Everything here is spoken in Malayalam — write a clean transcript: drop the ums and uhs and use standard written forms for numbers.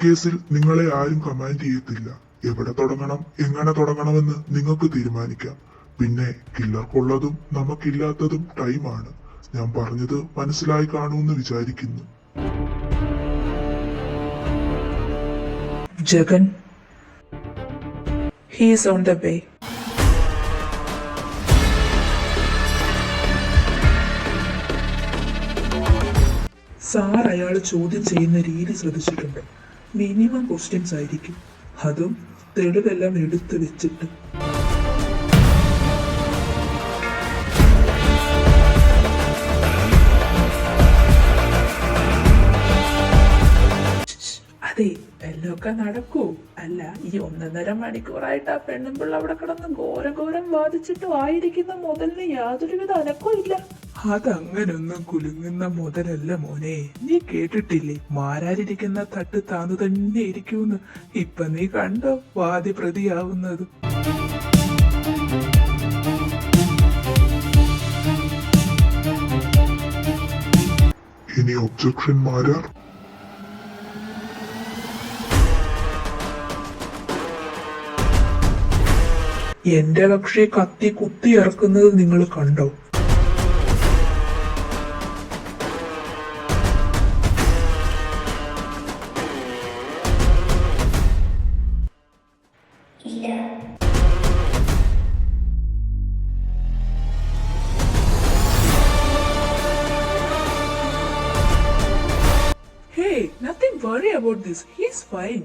കേസിൽ നിങ്ങളെ ആരും കമാൻഡ് ചെയ്യത്തില്ല. എവിടെ തുടങ്ങണം എങ്ങനെ തുടങ്ങണമെന്ന് നിങ്ങൾക്ക് തീരുമാനിക്കാം. പിന്നെ കില്ലർക്കുള്ളതും നമുക്കില്ലാത്തതും ടൈമാണ്. ഞാൻ പറഞ്ഞത് മനസ്സിലായി കാണുമെന്ന് വിചാരിക്കുന്നു. Jagan, he is on the way. Sir അയാൾ ചോദ്യം ചെയ്യുന്ന രീതി ശ്രദ്ധിച്ചിട്ടുണ്ട്. മിനിമം ക്വസ്റ്റ്യൻസ് ആയിരിക്കും, അതും തെളിവെല്ലാം എടുത്തു വെച്ചിട്ട്. അതെ, എല്ലൊക്കെ നടക്കൂ. അല്ല, ഈ 1.5 മണിക്കൂറായിട്ട് ആ പെണ്ണുമ്പിള്ള അവിടെ കിടന്ന് ഘോരം വാദിച്ചിട്ടും ആയിരിക്കുന്ന മുതലിന് യാതൊരുവിധ അനക്കവും ഇല്ല. അതങ്ങനൊന്നും കുലുങ്ങുന്ന മുതലല്ല മോനെ. നീ കേട്ടിട്ടില്ലേ, മാരാരിരിക്കുന്ന തട്ട് താന്നു തന്നെ ഇരിക്കൂന്ന്. ഇപ്പൊ നീ കണ്ടോ വാദി പ്രതിയാവുന്നത്. ഇനി ഒബ്ജക്ഷൻ മാരാർ. എന്റെ കക്ഷി കത്തി കുത്തി ഇറക്കുന്നത് നിങ്ങൾ കണ്ടോ? Hey, nothing worry about this. He's fine.